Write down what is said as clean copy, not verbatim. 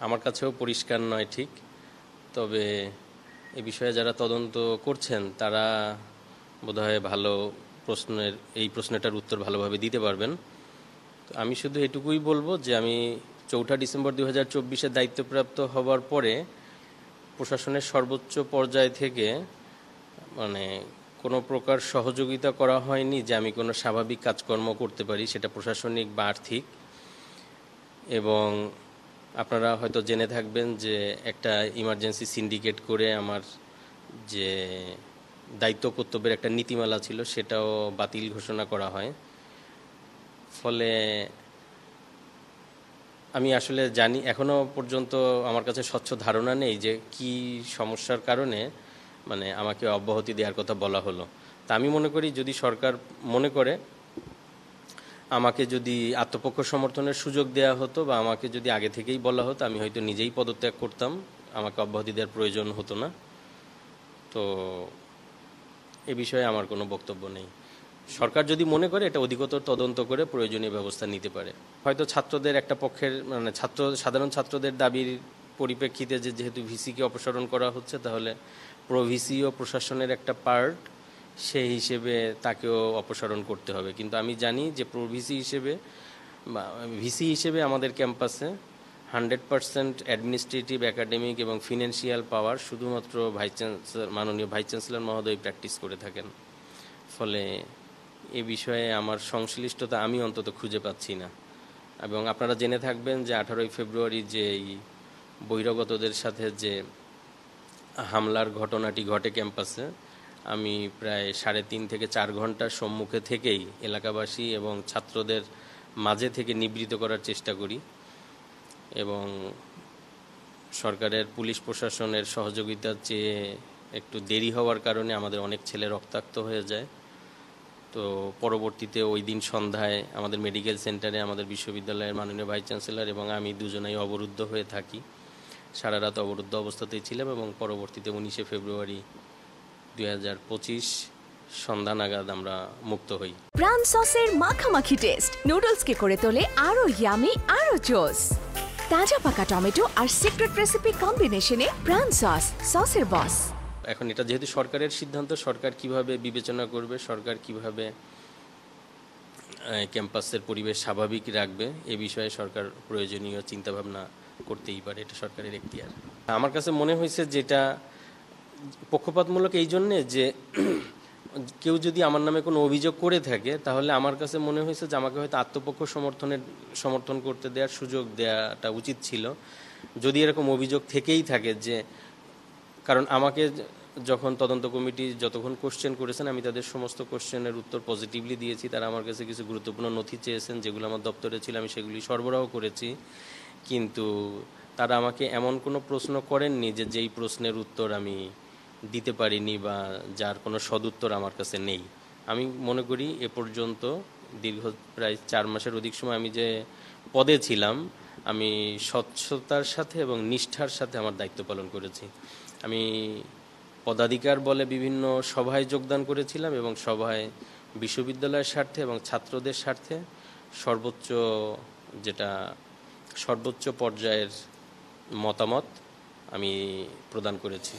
আমার কাছেও পরিষ্কার নয় ঠিক, তবে এ বিষয়ে যারা তদন্ত করছেন তারা বোধহয় ভালো এই প্রশ্নটার উত্তর ভালোভাবে দিতে পারবেন। তো আমি শুধু এটুকুই বলবো যে আমি 4 ডিসেম্বর 2024-এ দায়িত্বপ্রাপ্ত হবার পরে প্রশাসনের সর্বোচ্চ পর্যায় থেকে মানে কোনো প্রকার সহযোগিতা করা হয়নি যে আমি কোনো স্বাভাবিক কাজকর্ম করতে পারি, সেটা প্রশাসনিক বা আর্থিক। এবং আপনারা হয়তো জেনে থাকবেন যে একটা ইমার্জেন্সি সিন্ডিকেট করে আমার যে দায়িত্ব কর্তব্যের একটা নীতিমালা ছিল সেটাও বাতিল ঘোষণা করা হয়। ফলে আমি আসলে জানি, এখনও পর্যন্ত আমার কাছে স্বচ্ছ ধারণা নেই যে কি সমস্যার কারণে আমাকে অব্যাহতি দেওয়ার কথা বলা হলো। তা আমি মনে করি যদি সরকার মনে করে আমাকে যদি আত্মপক্ষ সমর্থনের সুযোগ দেওয়া হতো বা আমাকে যদি আগে থেকেই বলা হতো, আমি হয়তো নিজেই পদত্যাগ করতাম, আমাকে অব্যাহতি দেওয়ার প্রয়োজন হতো না। তো এ বিষয়ে আমার কোনো বক্তব্য নেই। সরকার যদি মনে করে এটা অধিকতর তদন্ত করে প্রয়োজনীয় ব্যবস্থা নিতে পারে। হয়তো ছাত্রদের একটা পক্ষের সাধারণ ছাত্রদের দাবির পরিপ্রেক্ষিতে যেহেতু ভিসিকে অপসারণ করা হচ্ছে, তাহলে প্রভিসি ও প্রশাসনের একটা পার্ট, সেই হিসেবে তাকেও অপসারণ করতে হবে। কিন্তু আমি জানি যে প্রভিসি হিসেবে বা ভিসি হিসেবে আমাদের ক্যাম্পাসে 100% অ্যাডমিনিস্ট্রেটিভ, একাডেমিক এবং ফিনান্সিয়াল পাওয়ার শুধুমাত্র মাননীয় ভাইস চ্যান্সেলর মহোদয় প্র্যাকটিস করে থাকেন। ফলে এ বিষয়ে আমার সংশ্লিষ্টতা আমি অন্তত খুঁজে পাচ্ছি না। এবং আপনারা জেনে থাকবেন যে 18 ফেব্রুয়ারি যে বহিরাগতদের সাথে যে হামলার ঘটনাটি ঘটে ক্যাম্পাসে, আমি প্রায় 3.5 থেকে 4 ঘন্টার সম্মুখে থেকেই এলাকাবাসী এবং ছাত্রদের মাঝে থেকে নিবৃত করার চেষ্টা করি। এবং সরকারের পুলিশ প্রশাসনের সহযোগিতা চেয়ে একটু দেরি হওয়ার কারণে আমাদের অনেক ছেলে রক্তাক্ত হয়ে যায়। তো পরবর্তীতে ওই দিন সন্ধ্যায় আমাদের মেডিকেল সেন্টারে আমাদের বিশ্ববিদ্যালয়ের মাননীয় ভাইস চ্যান্সেলর এবং আমি দুজনেই অবরুদ্ধ হয়ে থাকি। সারা রাত অবরুদ্ধ অবস্থাতেই ছিলাম এবং পরবর্তীতে 19 ফেব্রুয়ারি 2025 সন্ধ্যা নাগাদ আমরা মুক্ত হই। প্রাণ সসের মাখামাখি টেস্ট নুডলসকে করে তোলে আরো ইয়ামি, আরো জোস। তাজা পাকা টমেটো আর সিক্রেট রেসিপি কম্বিনেশনে প্রাণ সসের বস। এখন এটা যেহেতু সরকারের সিদ্ধান্ত, সরকার কিভাবে বিবেচনা করবে, সরকার কিভাবে ক্যাম্পাসের পরিবেশ স্বাভাবিক রাখবে, এ বিষয়ে সরকার প্রয়োজনীয় চিন্তাভাবনা করতেই পারে, এটা সরকারের এখতিয়ার। আমার কাছে মনে হয়েছে যেটা পক্ষপাতমূলক এই জন্যে যে কেউ যদি আমার নামে কোনো অভিযোগ করে থাকে, তাহলে আমার কাছে মনে হয়েছে যে আমাকে হয়তো আত্মপক্ষ সমর্থন করতে দেওয়ার সুযোগ দেওয়াটা উচিত ছিল, যদি এরকম অভিযোগ থেকেই থাকে। যে কারণ আমাকে যখন তদন্ত কমিটি যতক্ষণ কোশ্চেন করেছেন, আমি তাদের সমস্ত কোশ্চেনের উত্তর পজিটিভলি দিয়েছি। তারা আমার কাছে কিছু গুরুত্বপূর্ণ নথি চেয়েছেন, যেগুলো আমার দপ্তরে ছিল, আমি সেগুলি সরবরাহ করেছি। কিন্তু তারা আমাকে এমন কোনো প্রশ্ন করেননি যেই প্রশ্নের উত্তর আমি দিতে পারিনি বা যার কোনো সদুত্তর আমার কাছে নেই। আমি মনে করি এ পর্যন্ত দীর্ঘ প্রায় 4 মাসের অধিক সময় আমি যে পদে ছিলাম, আমি স্বচ্ছতার সাথে এবং নিষ্ঠার সাথে আমার দায়িত্ব পালন করেছি। আমি পদাধিকার বলে বিভিন্ন সভায় যোগদান করেছিলাম এবং সভায় বিশ্ববিদ্যালয়ের স্বার্থে এবং ছাত্রদের স্বার্থে সর্বোচ্চ পর্যায়ের মতামত আমি প্রদান করেছি।